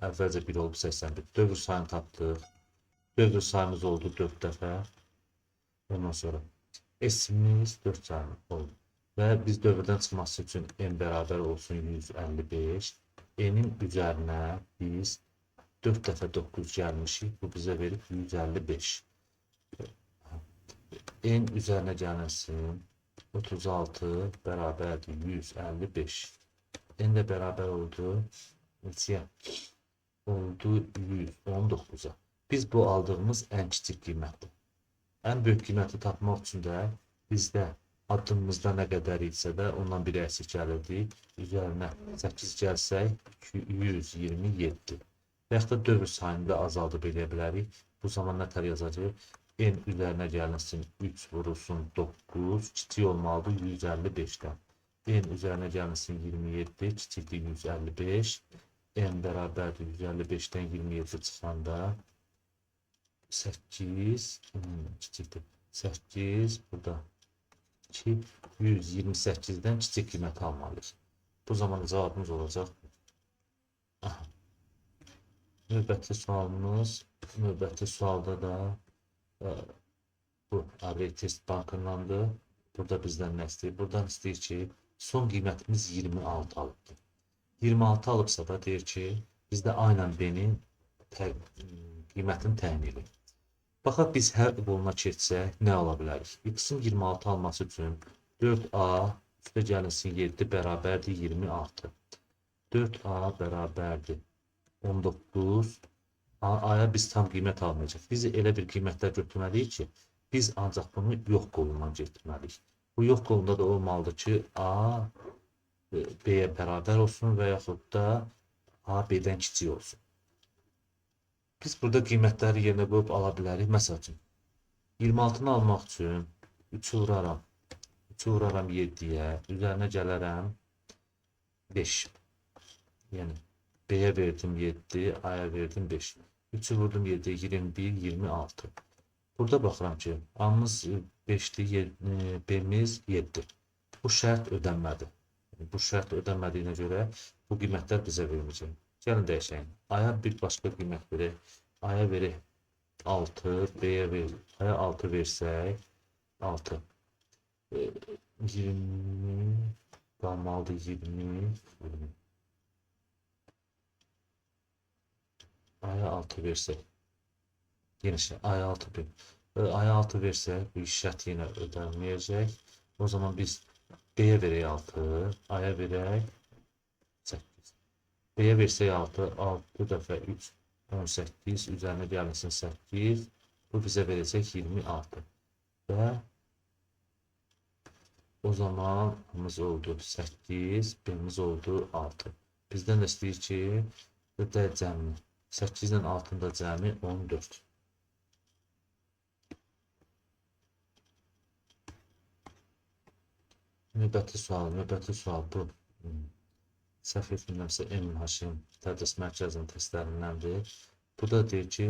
Əvvəlcə 1 oldu 81. Dövr sayını tapdıq. Dövr sayımız oldu 4 dəfə. Ondan sonra S-imiz 4 sayımız oldu. Və biz dövrdən çıxması üçün n bərabər olsun 155. N-in üzərinə biz 4 dəfə 9 gəlmişik. Bu bizə verib 155. N üzərinə gəlsin 36 bərabərdir 155. N də bərabər oldu neçəyə? Oldu 119'a. Biz bu aldığımız ən kiçik qiymətdir. Ən böyük qiyməti tapmaq üçün də bizdə addımımızda nə qədər isə də ondan biri əsik gəlirdi. Üzərinə 8 gəlsək 127. Və yaxud da dövr sayını da azaldıb eləyə bilərik. Bu zaman nə tər yazacaq? N üzərinə gəlinsin 3 vurulsun 9, kiçik olmalıdır 155'dən. N üzərinə gəlinsin 27, kiçikdir 155. N bərabərdir 155'dən 27 çıxanda 8 kiçikdir. 8 burada 2 128'den kiçik qiymət almalıyız. Bu zaman cavabımız olacaq. Növbəti sualda da bu Test bankındandır. Burada bizdən nə istəyir? Buradan istəyir ki, son qiymətimiz 26 alıbdır. 26 alıbsa da deyir ki, bizdə aynən B-nin qiymətini təyin edir. Baxaq biz hər qoluna keçsək nə ala bilərik? X-in 26 alması üçün 4A üstə gəlinsin 7 bərabərdir 26. 4A bərabərdir 19. A-ya biz tam qiymət almayacaq. Biz elə bir qiymətlər götürməliyik ki, biz ancaq bunu yox qolundan getməliyik. Bu yox qolunda da olmalıdır ki, A B-yə bərabər olsun və yaxud da A B-dən kiçik olsun. Biz burada qiymətləri yerinə qoyub ala bilərik. Məsəl üçün 26-nı almaq üçün 3'ü vuraram. 3'ü vuraram 7'yə. Üzərinə gələrəm 5. Yəni B-yə verdim 7, A-ya verdim 5. 3'ü vurdum 7'yə 21, 26. Burada baxıram ki, A-mız 5'dir, B-miz 7. Bu şərt ödənmədi. Bu şərt ödənmədiyinə görə bu qiymətlər bizə verməyəcək. Gəlin dəyişəyin. A-ya bir başqa qiymət verək. A-ya verək 6, B-yə verək. A-ya 6 versək 6. 20 qalmalıdır 20. Aya 6 versək. Yenə şey, aya 6 bir. Aya 6 versək, bu şərt yenə ödənməyəcək. O zaman biz B-yə verək 6, aya verək 8. B-yə versək 6, 6 dəfə 3, 18, üzərinə gəlməsin 8. Bu bizə verəcək 26. Və o zamanımız oldu 8, B-miz oldu 6. Bizdən də istəyir ki, D cəmi. 8-dən 6-da cəmi 14. Növbəti sual bu. Səhv etmirəmsə M-H-in tədris mərkəzinin testlərindəndir. Bu da deyir ki,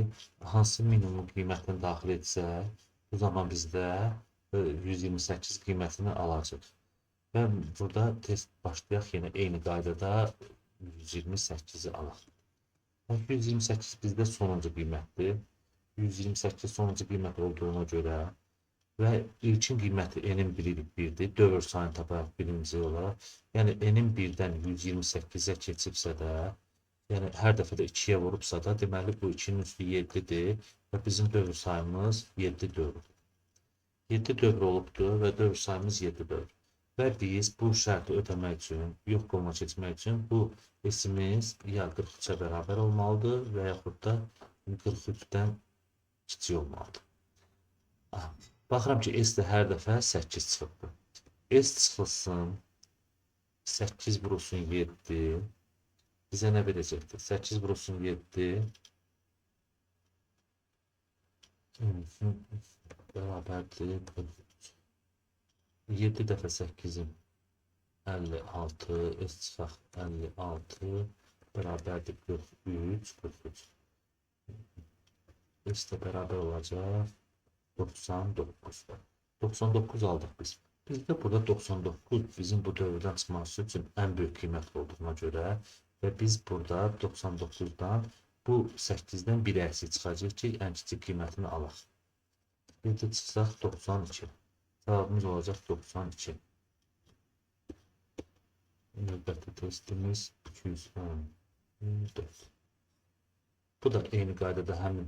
hansı minimum qiymətini daxil etsək, bu zaman bizdə 128 qiymətini alacaq. Və burada test başlayaq yenə eyni qaydada 128-i alaq. 128 bizdə sonuncu qiymətdir. 128 sonuncu qiymət olduğuna görə və ilkin qiyməti n-in 1-dir, dövr sayını taparaq birinci olaraq. Yəni n-in 1-dən 128-ə keçibsə də, yəni hər dəfə də 2-yə vurubsa da, deməli bu 2-nin üstü 7-dir və bizim dövr sayımız 7 dövrdür. 7 dövr olubdur və dövr sayımız 7 dövr. Və biz bu şərti ödəmək üçün, yox qoluna keçmək üçün bu S-imiz ya 43-ə bərabər olmalıdır və yaxud da 43-dən kiçik olmalıdır. Baxıram ki, S də hər dəfə 8 çıxıbdır. S çıxılsın, 8 vurulsun 7, bizə nə verəcəkdir? 8 vurulsun 7, bərabərdir 7 dəfə 8-in 56, S çıxaq 56, bərabərdir 43, 43. S də bərabər olacaq 99. 99 aldıq biz. Bizdə burada 99 bizim bu dövrdən çıxması üçün ən böyük qiymət olduğuna görə və biz burada 99-dan bu 8-dən 1 əksik çıxacaq ki, ən kiçik qiymətini alaq. Bir də çıxsaq 92. Cavabımız olacaq 92. Növbəti testimiz 214. Bu da eyni qaydada həmin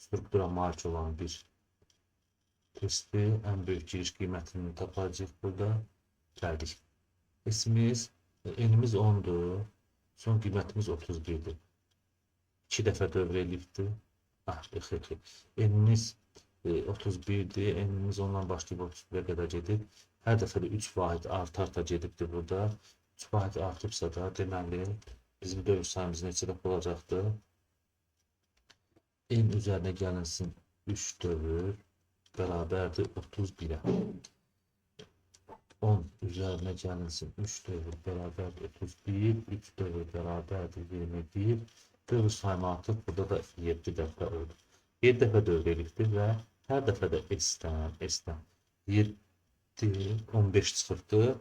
struktura malik olan bir testi. Ən böyük giriş qiymətini tapacaq burada. Gəldik. S-imiz, n-imiz 10-dur. Son qiymətimiz 31-dir. 2 dəfə dövr elibdir. N-imiz 31-dir. N-imiz ondan başlayıb 31-ə qədər gedib. Hər dəfə də 3 vahid arta gedibdir burada. 3 vahid artıbsa da deməli bizim dövr sayımız neçə dəfə olacaqdır? N üzərinə gəlinsin 3 dövr bərabərdir 31-ə. 10 üzərinə gəlinsin 3 dövr bərabərdir 31, 3 dövr bərabərdir 21. Dövr sayımı artıq burada da 7 dəfə oldu. 7 dəfə dövr elibdir və hər dəfə də S-dən 7, 15 çıxıbdır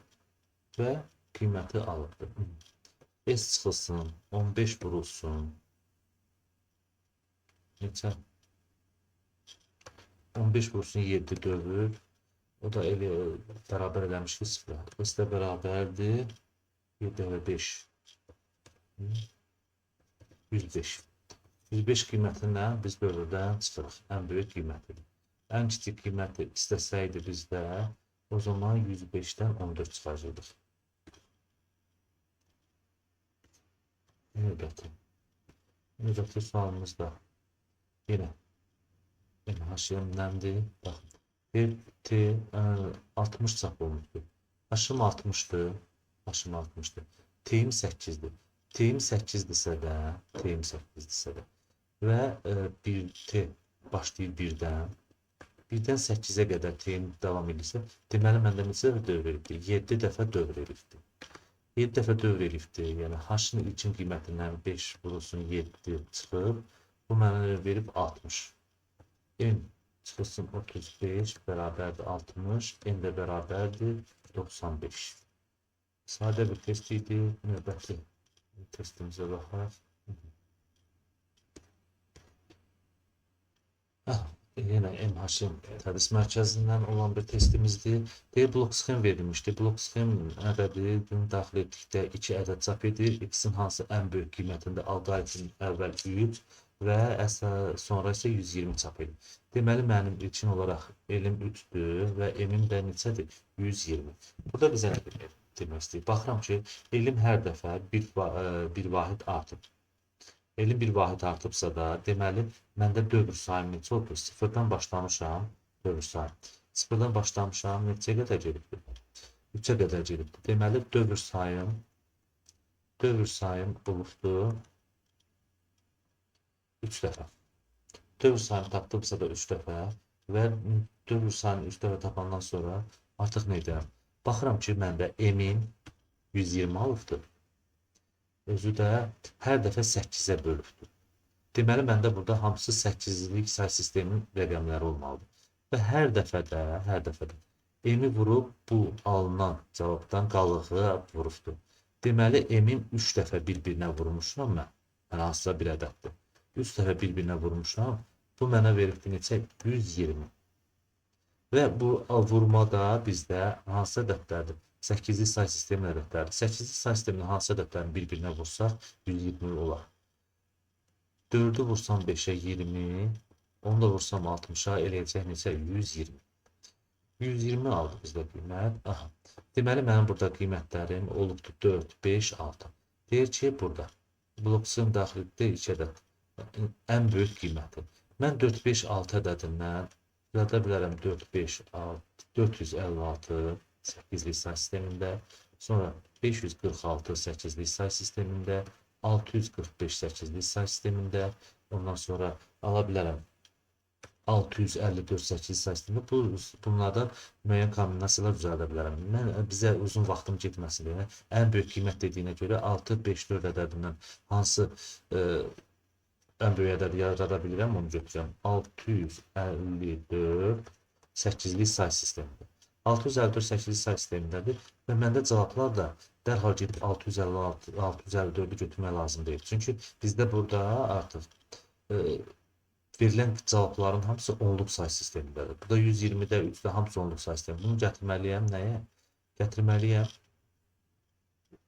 və qiyməti alıbdır. S çıxılsın, 15 vurulsun. Neçə? 15 vurulsun 7 dövr. O da elə bərabər eləmiş ki, 0. S də bərabərdir 7 və 5. 105. 105 qiymətindən biz dövrdən çıxırıq. Ən böyük qiymətidir. Ən kiçik qiyməti istəsəydi bizdə, o zaman 105-dən 14 çıxacaqdır. Növbəti sualımız da yenə H-nəndir. Baxın, T 60 çap olmuşdur. H-ım 60-dır. H-ım 60-dır. T-im 8-dir. T-im 8-dirsə də və bir T başlayır 1-dən 8-ə qədər T-im davam edirsə, deməli məndə neçə dəfə dövr elibdir? 7 dəfə dövr elibdir. 7 dəfə dövr elibdir. Yəni H-ın ilkin qiymətindən 5 vurulsun 7 çıxıb. Bu mənə verib 60. N çıxılsın 35 bərabərdir 60. N də bərabərdir 95. Sadə bir test idi. Növbəti testimizə baxaq. Yine MH'in tədris mərkəzindən olan bir testimizdir. Deyir, blok sxem verilmişdi. Blok sxem ədədini daxil etdikdə 2 ədəd çap edir. X-in hansı ən böyük qiymətində alqoritm əvvəl 3 və sonra isə 120 çap edir. Deməli, mənim ilkin olaraq elim 3-dür və emin də neçədir? 120. Burada bizə nə demək istəyir? Baxıram ki, elim hər dəfə bir vahid artıb. Elin bir vahid artıbsa da, deməli, məndə dövr sayım neçə oldu? Sıfırdan başlamışam, dövr sayım. Sıfırdan başlamışam, neçəyə qədər gedibdir? 3-ə qədər gedibdir. Deməli, dövr sayım olubdur 3 dəfə. Dövr sayım tapdıbsa da 3 dəfə və dövr sayını 3 dəfə tapandan sonra artıq nə edirəm? Baxıram ki, məndə emin 120 alıbdır. Özü də hər dəfə 8-ə bölübdür. Deməli, məndə burada hamısı 8-lik say sisteminin rəqəmləri olmalıdır. Və hər dəfə də emi vurub bu alınan cavabdan qalığı vurubdur. Deməli, emin 3 dəfə bir-birinə vurmuşam mən. Yəni, hansısa bir ədəddir. 3 dəfə bir-birinə vurmuşam. Bu mənə veribdir neçə? 120. Və bu vurmada bizdə hansı ədədlərdir? 8-li say sistemi ədədlərdir. 8-li say sisteminin hansı ədədlərini bir-birinə vursaq 120 olar. 4-ü vursam 5-ə 20, onu da vursam 60-a eləyəcək neçə? 120. 120 aldı bizdə qiymət. Aha. Deməli, mənim burada qiymətlərim olubdur 4, 5, 6. Deyir ki, burada bloksun daxilində 2 ədəd. Ən böyük qiyməti. Mən 4, 5, 6 ədədindən yada bilərəm 4, 5, 6, 456 8-lik say sistemində, sonra 546 8-lik say sistemində, 645 8-lik say sistemində, ondan sonra ala bilərəm 654 8-lik say sistemində. Bunlardan müəyyən kombinasiyalar düzəldə bilərəm. Bizə uzun vaxtım getməsin deyə, ən böyük qiymət dediyinə görə 6, 5, 4 ədədindən hansı ən böyük ədədi yarada bilirəm, onu götürürəm. 654 8-lik say sistemində. 654 8-lik say sistemindədir və məndə cavablar da dərhal gedib 656, 654-ü götürmək lazım deyil. Çünki bizdə burada artıq verilən cavabların hamısı onluq say sistemindədir. Burada 120-də 3-də hamısı onluq say sistemi. Bunu gətirməliyəm nəyə? Gətirməliyəm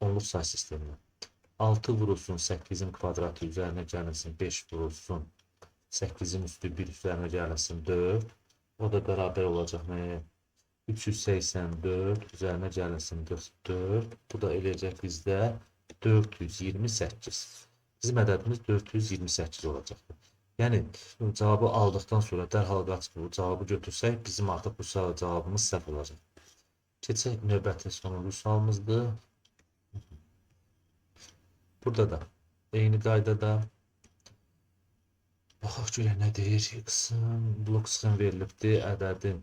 onluq say sisteminə. 6 vurulsun 8-in kvadratı üzərinə gəlinsin 5 vurulsun 8-in üstü 1 üzərinə gəlinsin 4. O da bərabər olacaq nəyə? 384 üzərinə gəlinsin 44. Bu da eləyəcək bizdə 428. Bizim ədədimiz 428 olacaqdır. Yəni, cavabı aldıqdan sonra dərhal qaçıb bu cavabı götürsək, bizim artıq bu cavabımız səhv olacaq. Keçək növbəti sonuncu sualımızdır. Burada da eyni qaydada baxaq görək nə deyir? Blok sxem verilibdir, ədədin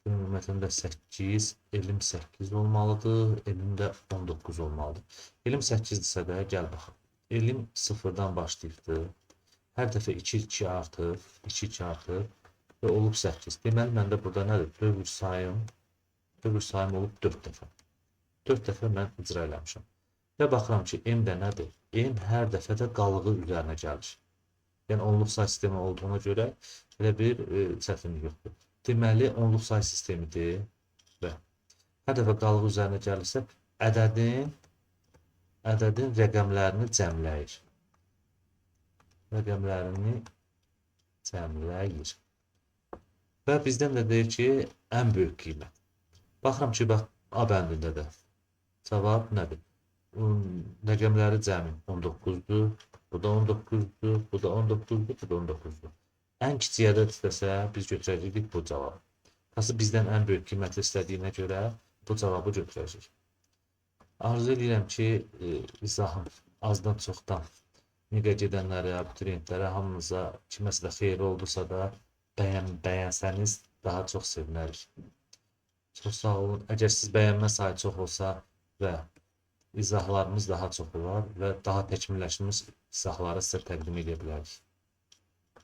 ümumiyyətində 8, elim 8 olmalıdır, elim də 19 olmalıdır. Elim 8-dirsə də gəl baxaq. Elim 0-dan başlayıbdır. Hər dəfə 2 artıb, 2 artıb və olub 8. Deməli, məndə burada nədir? Dövr sayım olub 4 dəfə. 4 dəfə mən icra eləmişəm. Və baxıram ki, M də nədir? M hər dəfə də qalığı üzərinə gəlir. Yəni, onluq say sistemi olduğuna görə elə bir çətinlik yoxdur. Deməli, onluq say sistemidir və hər dəfə qalıq üzərinə gəlirsə, ədədin rəqəmlərini cəmləyir. Və bizdən də deyir ki, ən böyük qiymət. Baxıram ki, bax, A bəndində də cavab nədir? Rəqəmləri cəmi 19-dur, bu da 19-dur, bu da 19-dur, bu da 19-dur. Ən kiçik ədəd istəsə, biz götürəcəyik bu cavabı. Nasıl bizdən ən böyük qiyməti istədiyinə görə bu cavabı götürəcəyik. Arzu edirəm ki, izahım azdan çoxdan miqə gedənlərə, abituriyentlərə, hamınıza kiməsə də xeyri oldusa da bəyənsəniz daha çox sevinərik. Çox sağ olun. Əgər siz bəyənmə sayı çox olsa və izahlarımız daha çox olar və daha təkmilləşmiş izahları sizə təqdim edə bilərik.